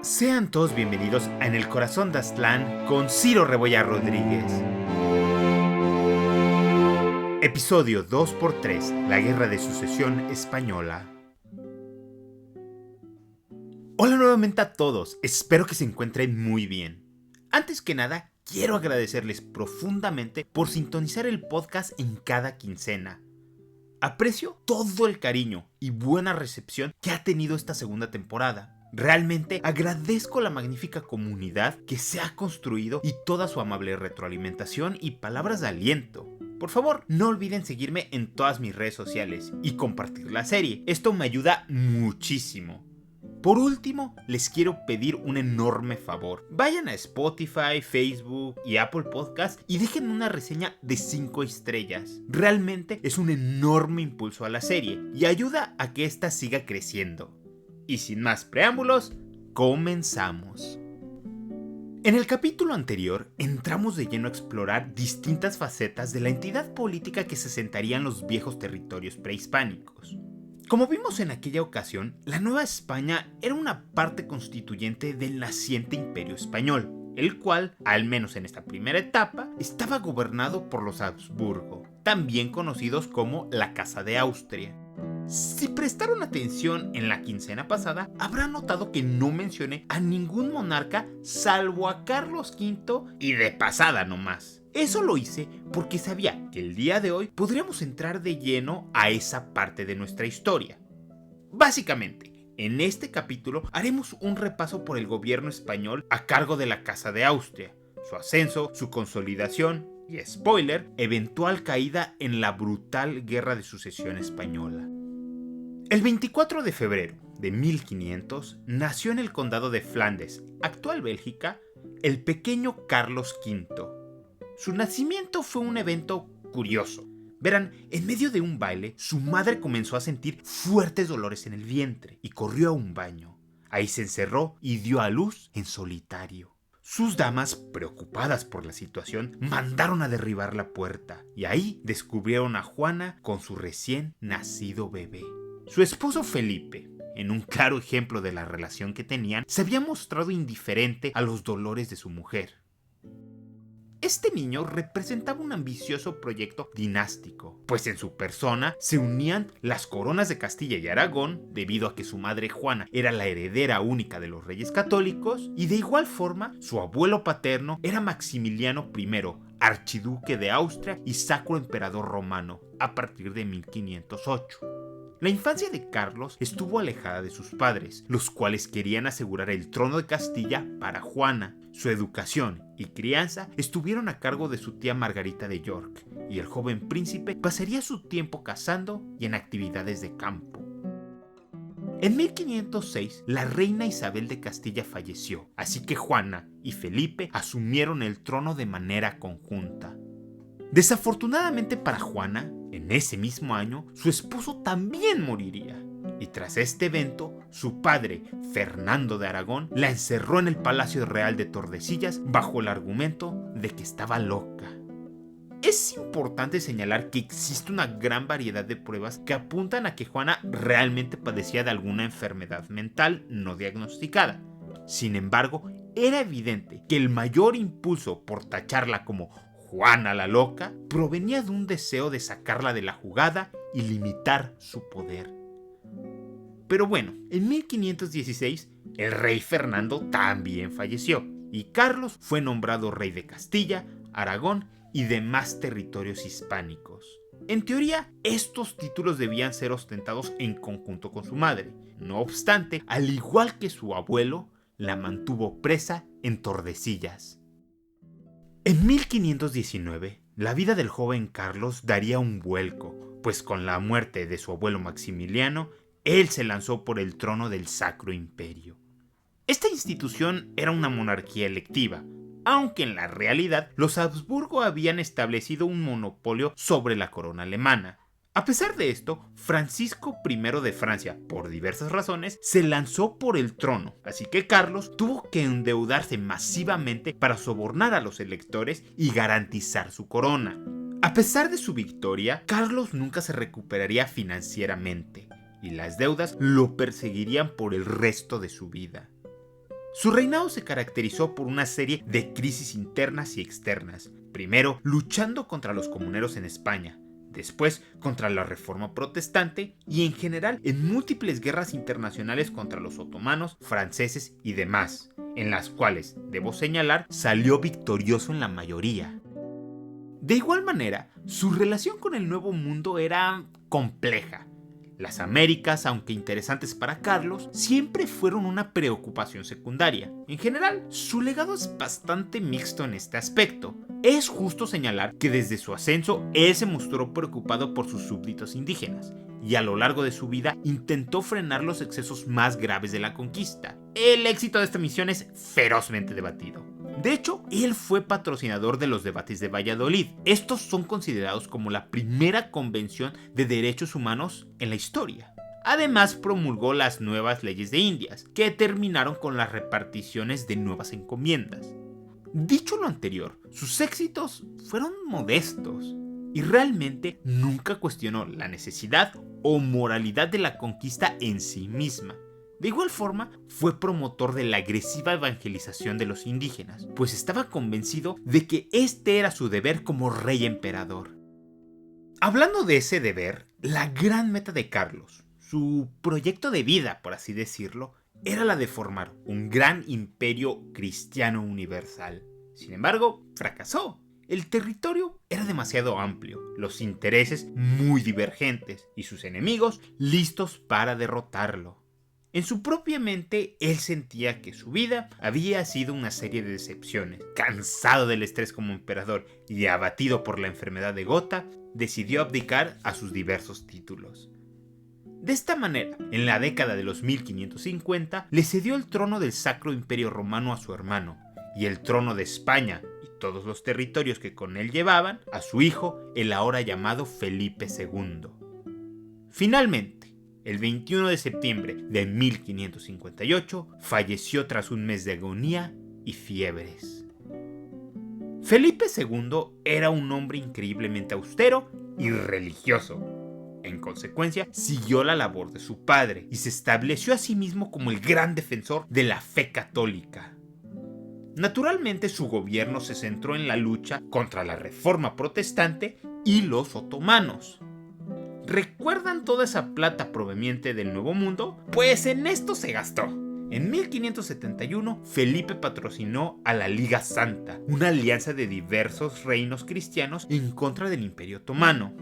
Sean todos bienvenidos a En el Corazón de Aztlán con Ciro Rebollar Rodríguez. Episodio 2x3, la Guerra de Sucesión Española. Hola nuevamente a todos, espero que se encuentren muy bien. Antes que nada, quiero agradecerles profundamente por sintonizar el podcast en cada quincena. Aprecio todo el cariño y buena recepción que ha tenido esta segunda temporada. Realmente agradezco la magnífica comunidad que se ha construido y toda su amable retroalimentación y palabras de aliento. Por favor, no olviden seguirme en todas mis redes sociales y compartir la serie. Esto me ayuda muchísimo. Por último, les quiero pedir un enorme favor. Vayan a Spotify, Facebook y Apple Podcast y dejen una reseña de 5 estrellas. Realmente es un enorme impulso a la serie y ayuda a que ésta siga creciendo. Y sin más preámbulos, comenzamos. En el capítulo anterior, entramos de lleno a explorar distintas facetas de la entidad política que se sentaría en los viejos territorios prehispánicos. Como vimos en aquella ocasión, la Nueva España era una parte constituyente del naciente Imperio Español, el cual, al menos en esta primera etapa, estaba gobernado por los Habsburgo, también conocidos como la Casa de Austria. Si prestaron atención en la quincena pasada, habrán notado que no mencioné a ningún monarca salvo a Carlos V y de pasada nomás. Eso lo hice porque sabía que el día de hoy podríamos entrar de lleno a esa parte de nuestra historia. Básicamente, en este capítulo haremos un repaso por el gobierno español a cargo de la Casa de Austria, su ascenso, su consolidación y, spoiler, eventual caída en la brutal Guerra de Sucesión Española. El 24 de febrero de 1500 nació en el condado de Flandes, actual Bélgica, el pequeño Carlos V. Su nacimiento fue un evento curioso. Verán, en medio de un baile, su madre comenzó a sentir fuertes dolores en el vientre y corrió a un baño. Ahí se encerró y dio a luz en solitario. Sus damas, preocupadas por la situación, mandaron a derribar la puerta y ahí descubrieron a Juana con su recién nacido bebé. Su esposo Felipe, en un claro ejemplo de la relación que tenían, se había mostrado indiferente a los dolores de su mujer. Este niño representaba un ambicioso proyecto dinástico, pues en su persona se unían las coronas de Castilla y Aragón, debido a que su madre Juana era la heredera única de los reyes católicos, y de igual forma su abuelo paterno era Maximiliano I, archiduque de Austria y sacro emperador romano, a partir de 1508. La infancia de Carlos estuvo alejada de sus padres, los cuales querían asegurar el trono de Castilla para Juana. Su educación y crianza estuvieron a cargo de su tía Margarita de York, y el joven príncipe pasaría su tiempo cazando y en actividades de campo. En 1506, la reina Isabel de Castilla falleció, así que Juana y Felipe asumieron el trono de manera conjunta. Desafortunadamente para Juana, en ese mismo año, su esposo también moriría. Y tras este evento, su padre, Fernando de Aragón, la encerró en el Palacio Real de Tordesillas bajo el argumento de que estaba loca. Es importante señalar que existe una gran variedad de pruebas que apuntan a que Juana realmente padecía de alguna enfermedad mental no diagnosticada. Sin embargo, era evidente que el mayor impulso por tacharla como Juana la loca provenía de un deseo de sacarla de la jugada y limitar su poder. Pero bueno, en 1516 el rey Fernando también falleció y Carlos fue nombrado rey de Castilla, Aragón y demás territorios hispánicos. En teoría, estos títulos debían ser ostentados en conjunto con su madre. No obstante, al igual que su abuelo, la mantuvo presa en Tordesillas. En 1519, la vida del joven Carlos daría un vuelco, pues con la muerte de su abuelo Maximiliano, él se lanzó por el trono del Sacro Imperio. Esta institución era una monarquía electiva, aunque en la realidad los Habsburgo habían establecido un monopolio sobre la corona alemana. A pesar de esto, Francisco I de Francia, por diversas razones, se lanzó por el trono, así que Carlos tuvo que endeudarse masivamente para sobornar a los electores y garantizar su corona. A pesar de su victoria, Carlos nunca se recuperaría financieramente, y las deudas lo perseguirían por el resto de su vida. Su reinado se caracterizó por una serie de crisis internas y externas, primero luchando contra los comuneros en España, después contra la Reforma Protestante y en general en múltiples guerras internacionales contra los otomanos, franceses y demás, en las cuales, debo señalar, salió victorioso en la mayoría. De igual manera, su relación con el Nuevo Mundo era compleja. Las Américas, aunque interesantes para Carlos, siempre fueron una preocupación secundaria. En general, su legado es bastante mixto en este aspecto. Es justo señalar que desde su ascenso, él se mostró preocupado por sus súbditos indígenas, y a lo largo de su vida intentó frenar los excesos más graves de la conquista. El éxito de esta misión es ferozmente debatido. De hecho, él fue patrocinador de los debates de Valladolid. Estos son considerados como la primera convención de derechos humanos en la historia. Además, promulgó las nuevas leyes de Indias, que terminaron con las reparticiones de nuevas encomiendas. Dicho lo anterior, sus éxitos fueron modestos y realmente nunca cuestionó la necesidad o moralidad de la conquista en sí misma. De igual forma, fue promotor de la agresiva evangelización de los indígenas, pues estaba convencido de que este era su deber como rey emperador. Hablando de ese deber, la gran meta de Carlos, su proyecto de vida, por así decirlo, era la de formar un gran imperio cristiano universal. Sin embargo, fracasó. El territorio era demasiado amplio, los intereses muy divergentes y sus enemigos listos para derrotarlo. En su propia mente, él sentía que su vida había sido una serie de decepciones. Cansado del estrés como emperador y abatido por la enfermedad de Gota, decidió abdicar a sus diversos títulos. De esta manera, en la década de los 1550, le cedió el trono del Sacro Imperio Romano a su hermano, y el trono de España y todos los territorios que con él llevaban a su hijo, el ahora llamado Felipe II. Finalmente, el 21 de septiembre de 1558, falleció tras un mes de agonía y fiebres. Felipe II era un hombre increíblemente austero y religioso. En consecuencia, siguió la labor de su padre y se estableció a sí mismo como el gran defensor de la fe católica. Naturalmente, su gobierno se centró en la lucha contra la Reforma Protestante y los otomanos. ¿Recuerdan toda esa plata proveniente del Nuevo Mundo? Pues en esto se gastó. En 1571, Felipe patrocinó a la Liga Santa, una alianza de diversos reinos cristianos en contra del Imperio Otomano.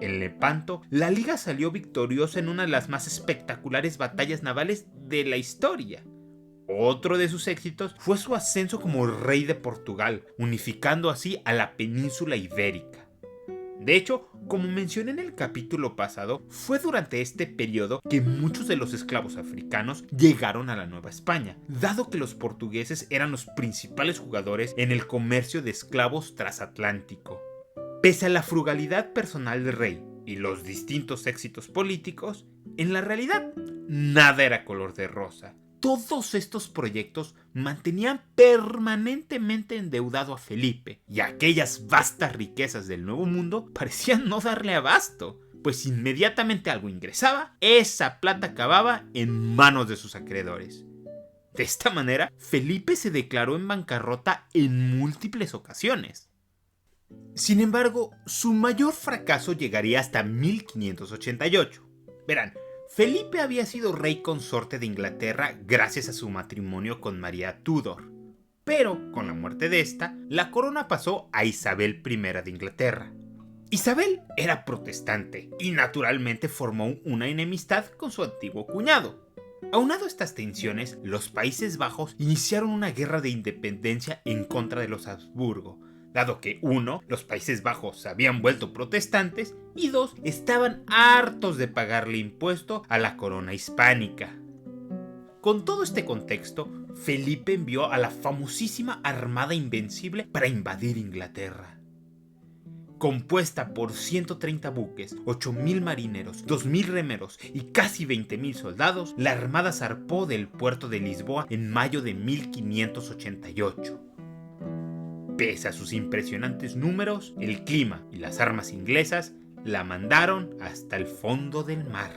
En Lepanto, la Liga salió victoriosa en una de las más espectaculares batallas navales de la historia. Otro de sus éxitos fue su ascenso como rey de Portugal, unificando así a la península ibérica. De hecho, como mencioné en el capítulo pasado, fue durante este periodo que muchos de los esclavos africanos llegaron a la Nueva España, dado que los portugueses eran los principales jugadores en el comercio de esclavos transatlántico. Pese a la frugalidad personal del rey y los distintos éxitos políticos, en la realidad nada era color de rosa. Todos estos proyectos mantenían permanentemente endeudado a Felipe, y aquellas vastas riquezas del Nuevo Mundo parecían no darle abasto, pues inmediatamente algo ingresaba, esa plata acababa en manos de sus acreedores. De esta manera, Felipe se declaró en bancarrota en múltiples ocasiones. Sin embargo, su mayor fracaso llegaría hasta 1588. Verán, Felipe había sido rey consorte de Inglaterra gracias a su matrimonio con María Tudor, pero con la muerte de esta, la corona pasó a Isabel I de Inglaterra. Isabel era protestante y naturalmente formó una enemistad con su antiguo cuñado. Aunado a estas tensiones, los Países Bajos iniciaron una guerra de independencia en contra de los Habsburgo, dado que 1. Los Países Bajos se habían vuelto protestantes y 2. Estaban hartos de pagarle impuesto a la corona hispánica. Con todo este contexto, Felipe envió a la famosísima Armada Invencible para invadir Inglaterra. Compuesta por 130 buques, 8,000 marineros, 2,000 remeros y casi 20,000 soldados, la armada zarpó del puerto de Lisboa en mayo de 1588. Pese a sus impresionantes números, el clima y las armas inglesas la mandaron hasta el fondo del mar.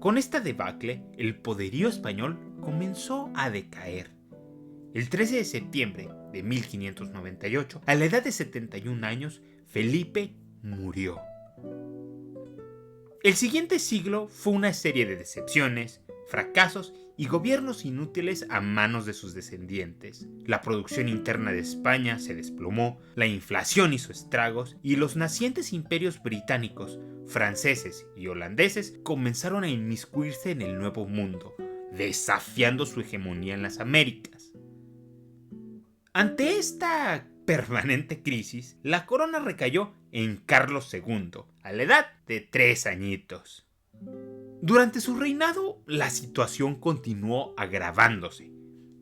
Con esta debacle, el poderío español comenzó a decaer, El 13 de septiembre de 1598, a la edad de 71 años, Felipe murió. El siguiente siglo fue una serie de decepciones, fracasos y gobiernos inútiles a manos de sus descendientes. La producción interna de España se desplomó, la inflación hizo estragos y los nacientes imperios británicos, franceses y holandeses comenzaron a inmiscuirse en el Nuevo Mundo, desafiando su hegemonía en las Américas. Ante esta permanente crisis, la corona recayó en Carlos II, a la edad de 3 añitos. Durante su reinado, la situación continuó agravándose,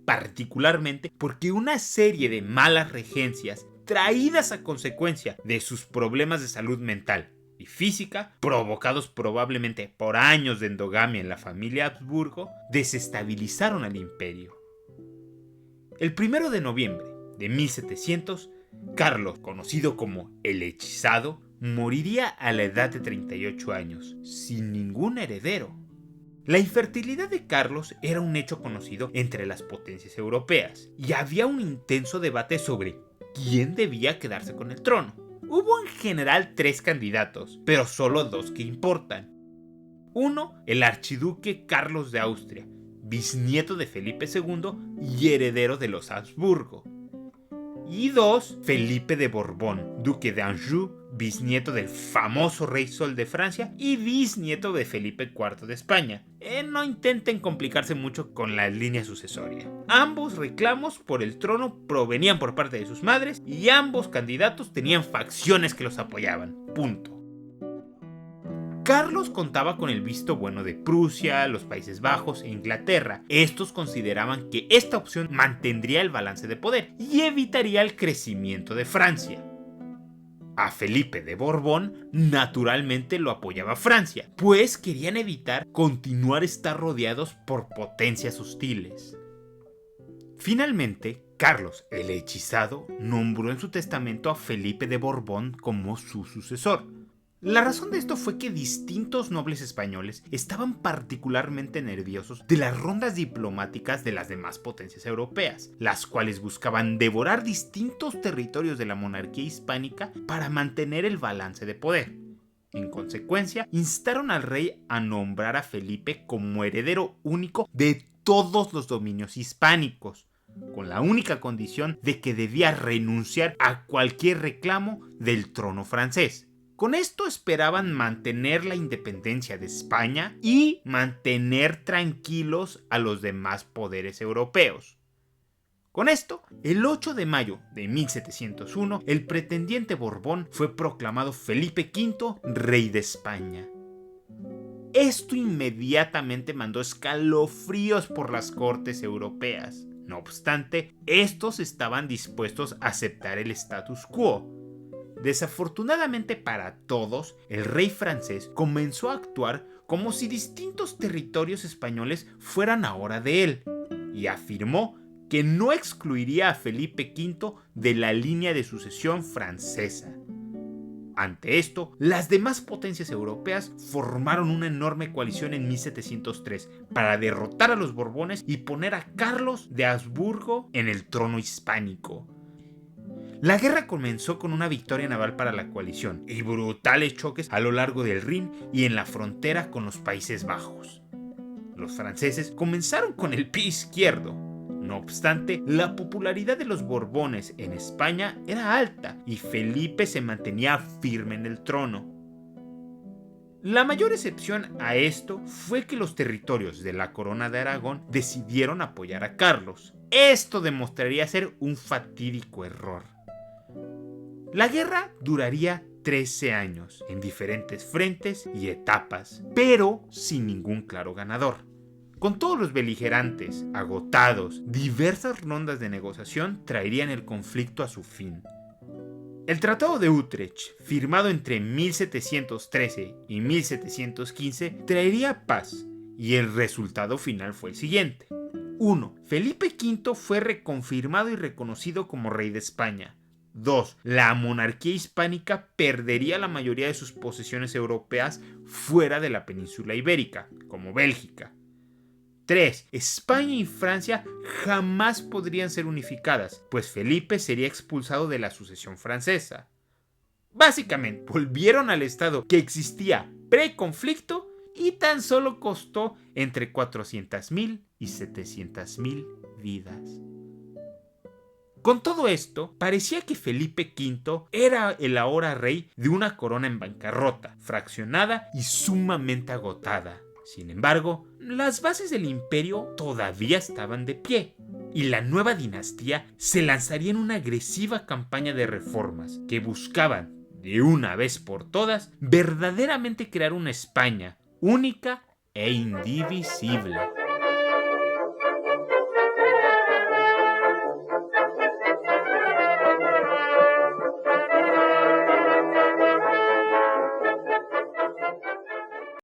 particularmente porque una serie de malas regencias traídas a consecuencia de sus problemas de salud mental y física, provocados probablemente por años de endogamia en la familia Habsburgo, desestabilizaron al imperio. El 1 de noviembre de 1700, Carlos, conocido como el Hechizado, moriría a la edad de 38 años, sin ningún heredero. La infertilidad de Carlos era un hecho conocido entre las potencias europeas, y había un intenso debate sobre quién debía quedarse con el trono. Hubo en general 3 candidatos, pero solo 2 que importan. Uno, el archiduque Carlos de Austria, bisnieto de Felipe II y heredero de los Habsburgo. Y 2, Felipe de Borbón, duque de Anjou, bisnieto del famoso rey Sol de Francia y bisnieto de Felipe IV de España. No intenten complicarse mucho con la línea sucesoria. Ambos reclamos por el trono provenían por parte de sus madres y ambos candidatos tenían facciones que los apoyaban. Punto. Carlos contaba con el visto bueno de Prusia, los Países Bajos e Inglaterra. Estos consideraban que esta opción mantendría el balance de poder y evitaría el crecimiento de Francia. A Felipe de Borbón naturalmente lo apoyaba Francia, pues querían evitar continuar estar rodeados por potencias hostiles. Finalmente, Carlos el Hechizado nombró en su testamento a Felipe de Borbón como su sucesor. La razón de esto fue que distintos nobles españoles estaban particularmente nerviosos de las rondas diplomáticas de las demás potencias europeas, las cuales buscaban devorar distintos territorios de la monarquía hispánica para mantener el balance de poder. En consecuencia, instaron al rey a nombrar a Felipe como heredero único de todos los dominios hispánicos, con la única condición de que debía renunciar a cualquier reclamo del trono francés. Con esto esperaban mantener la independencia de España y mantener tranquilos a los demás poderes europeos. Con esto, el 8 de mayo de 1701, el pretendiente Borbón fue proclamado Felipe V, rey de España. Esto inmediatamente mandó escalofríos por las cortes europeas. No obstante, estos estaban dispuestos a aceptar el status quo. Desafortunadamente para todos, el rey francés comenzó a actuar como si distintos territorios españoles fueran ahora de él, y afirmó que no excluiría a Felipe V de la línea de sucesión francesa. Ante esto, las demás potencias europeas formaron una enorme coalición en 1703 para derrotar a los Borbones y poner a Carlos de Habsburgo en el trono hispánico. La guerra comenzó con una victoria naval para la coalición y brutales choques a lo largo del Rin y en la frontera con los Países Bajos. Los franceses comenzaron con el pie izquierdo. No obstante, la popularidad de los Borbones en España era alta y Felipe se mantenía firme en el trono. La mayor excepción a esto fue que los territorios de la Corona de Aragón decidieron apoyar a Carlos. Esto demostraría ser un fatídico error. La guerra duraría 13 años, en diferentes frentes y etapas, pero sin ningún claro ganador. Con todos los beligerantes agotados, diversas rondas de negociación traerían el conflicto a su fin. El Tratado de Utrecht, firmado entre 1713 y 1715, traería paz, y el resultado final fue el siguiente. 1. Felipe V fue reconfirmado y reconocido como rey de España. 2. La monarquía hispánica perdería la mayoría de sus posesiones europeas fuera de la península ibérica, como Bélgica. 3. España y Francia jamás podrían ser unificadas, pues Felipe sería expulsado de la sucesión francesa. Básicamente, volvieron al estado que existía pre-conflicto y tan solo costó entre 400,000 y 700,000 vidas. Con todo esto, parecía que Felipe V era el ahora rey de una corona en bancarrota, fraccionada y sumamente agotada. Sin embargo, las bases del imperio todavía estaban de pie, y la nueva dinastía se lanzaría en una agresiva campaña de reformas que buscaban, de una vez por todas, verdaderamente crear una España única e indivisible.